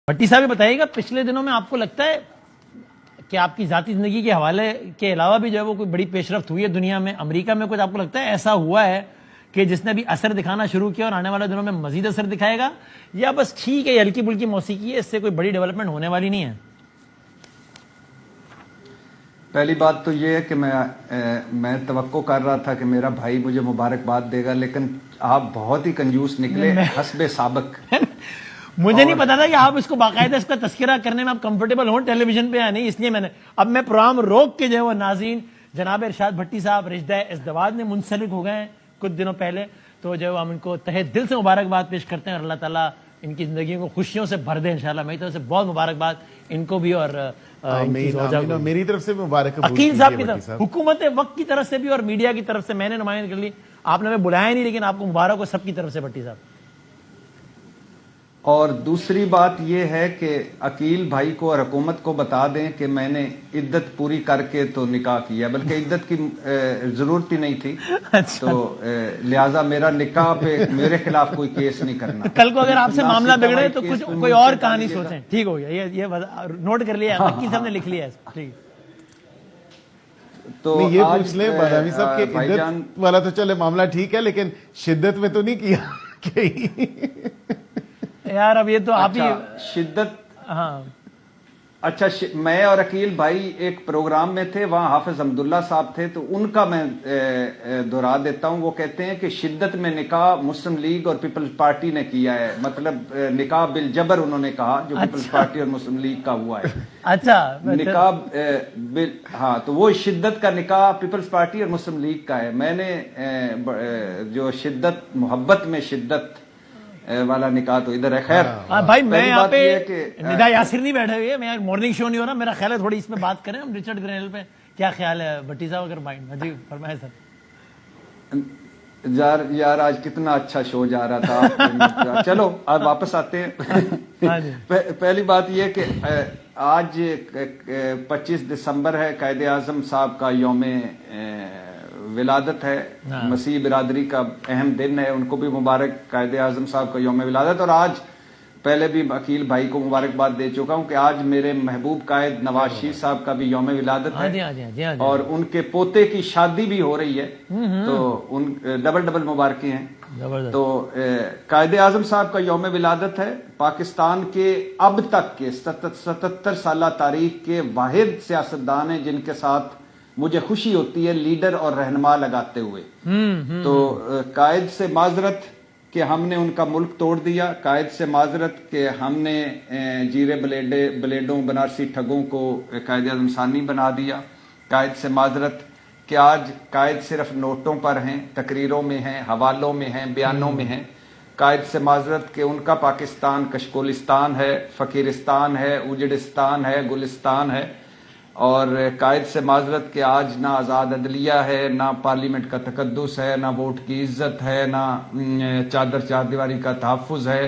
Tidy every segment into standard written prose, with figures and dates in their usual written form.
بھٹی صاحب بتائیے گا پچھلے دنوں میں آپ کو لگتا ہے کہ آپ کی ذاتی زندگی کے حوالے کے علاوہ بھی جو ہے وہ کوئی بڑی پیش رفت ہوئی ہے دنیا میں، امریکہ میں کچھ آپ کو لگتا ہے ایسا ہوا ہے کہ جس نے بھی اثر دکھانا شروع کیا اور آنے والے دنوں میں مزید اثر دکھائے گا، یا بس ٹھیک ہے ہلکی پھلکی موسیقی ہے، اس سے کوئی بڑی ڈیولپمنٹ ہونے والی نہیں ہے؟ پہلی بات تو یہ ہے کہ میں توقع کر رہا تھا کہ میرا بھائی مجھے مبارکباد دے گا، لیکن آپ بہت ہی کنجوس نکلے حسب سابق۔ مجھے نہیں پتا تھا کہ آپ اس کو باقاعدہ اس کا تذکرہ کرنے میں آپ کمفرٹیبل ہوں ٹیلی ویژن پہ یا نہیں، اس لیے اب میں پروگرام روک کے جو ہے وہ ناظرین جناب ارشاد بھٹی صاحب رشدہ ازدواج میں منسلک ہو گئے ہیں کچھ دنوں پہلے، تو جو ہم ان کو تہہ دل سے مبارکباد پیش کرتے ہیں اور اللہ تعالیٰ ان کی زندگیوں کو خوشیوں سے بھر دے انشاءاللہ۔ میری طرف سے بہت مبارکباد ان کو بھی اور میری طرف سے مبارک عقیل صاحب کی طرف، حکومت وقت کی طرف سے بھی اور میڈیا کی طرف سے میں نے نمائندگی کر لی، آپ نے ہمیں بلایا نہیں لیکن آپ کو مبارک ہو سب کی طرف سے بھٹی صاحب۔ اور دوسری بات یہ ہے کہ عقیل بھائی کو اور حکومت کو بتا دیں کہ میں نے عدت پوری کر کے تو نکاح کیا، بلکہ عدت کی ضرورت ہی نہیں تھی، تو لہٰذا میرا نکاح پہ میرے خلاف کوئی کیس نہیں کرنا۔ کل کو اگر آپ سے معاملہ بگڑے تو کچھ کوئی اور کہانی سوچیں، ٹھیک ہو گیا، یہ نوٹ کر لیا، عقیل صاحب نے لکھ لیا ہے، ٹھیک۔ تو یہ پوچھ لیں بادامی صاحب کہ عدت والا تو چلے معاملہ ٹھیک ہے لیکن شدت میں تو نہیں کیا یار اب یہ تو آپ ہی شدت۔ ہاں اچھا، میں اور عقیل بھائی ایک پروگرام میں تھے، وہاں حافظ حمداللہ صاحب تھے، تو ان کا میں دہرا دیتا ہوں۔ وہ کہتے ہیں کہ شدت میں نکاح مسلم لیگ اور پیپلز پارٹی نے کیا ہے، مطلب نکاح بالجبر انہوں نے کہا، جو پیپلز پارٹی اور مسلم لیگ کا ہوا ہے۔ اچھا نکاح ہاں، تو وہ شدت کا نکاح پیپلز پارٹی اور مسلم لیگ کا ہے۔ میں نے جو شدت محبت میں شدت والا نکاح تو ادھر ہے۔ خیر بھائی میں یہاں پہ ندا یاسر نہیں بیٹھے ہوئے، میں مارننگ شو نہیں ہو رہا، میرا خیال ہے تھوڑی اس پہ بات کریں ہم رچرڈ گرینل پہ، کیا خیال ہے بھٹی صاحب اگر مائنڈ؟ جی فرمائیں سر۔ یار آج کتنا اچھا شو جا رہا تھا۔ چلو اب واپس آتے ہیں۔ پہلی بات یہ کہ آج 25 دسمبر ہے، قائد اعظم صاحب کا یوم ولادت ہے، مسیح برادری کا اہم دن ہے، ان کو بھی مبارک، قائد اعظم صاحب کا یوم ولادت۔ اور آج پہلے بھی عقیل بھائی کو مبارکباد دے چکا ہوں کہ آج میرے محبوب قائد نواز شریف صاحب کا بھی یوم ولادت ہے اور ان کے پوتے کی شادی بھی ہو رہی ہے، تو ان ڈبل مبارکیں ہیں۔ تو قائد اعظم صاحب کا یوم ولادت ہے، پاکستان کے اب تک کے 77 سالہ تاریخ کے واحد سیاستدان ہیں جن کے ساتھ مجھے خوشی ہوتی ہے لیڈر اور رہنما لگاتے ہوئے۔ تو قائد سے معذرت کہ ہم نے ان کا ملک توڑ دیا، قائد سے معذرت کہ ہم نے جیرے بلیڈوں بنارسی ٹھگوں کو قائد اعظم ثانی بنا دیا، قائد سے معذرت کہ آج قائد صرف نوٹوں پر ہیں، تقریروں میں ہیں، حوالوں میں ہیں، بیانوں میں ہیں۔ قائد سے معذرت کہ ان کا پاکستان کشکولستان ہے، فقیرستان ہے، اجڑستان ہے، گلستان ہے۔ اور قائد سے معذرت کہ آج نہ آزاد عدلیہ ہے، نہ پارلیمنٹ کا تقدس ہے، نہ ووٹ کی عزت ہے، نہ چار دیواری کا تحفظ ہے،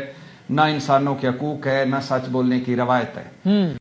نہ انسانوں کے حقوق ہے، نہ سچ بولنے کی روایت ہے۔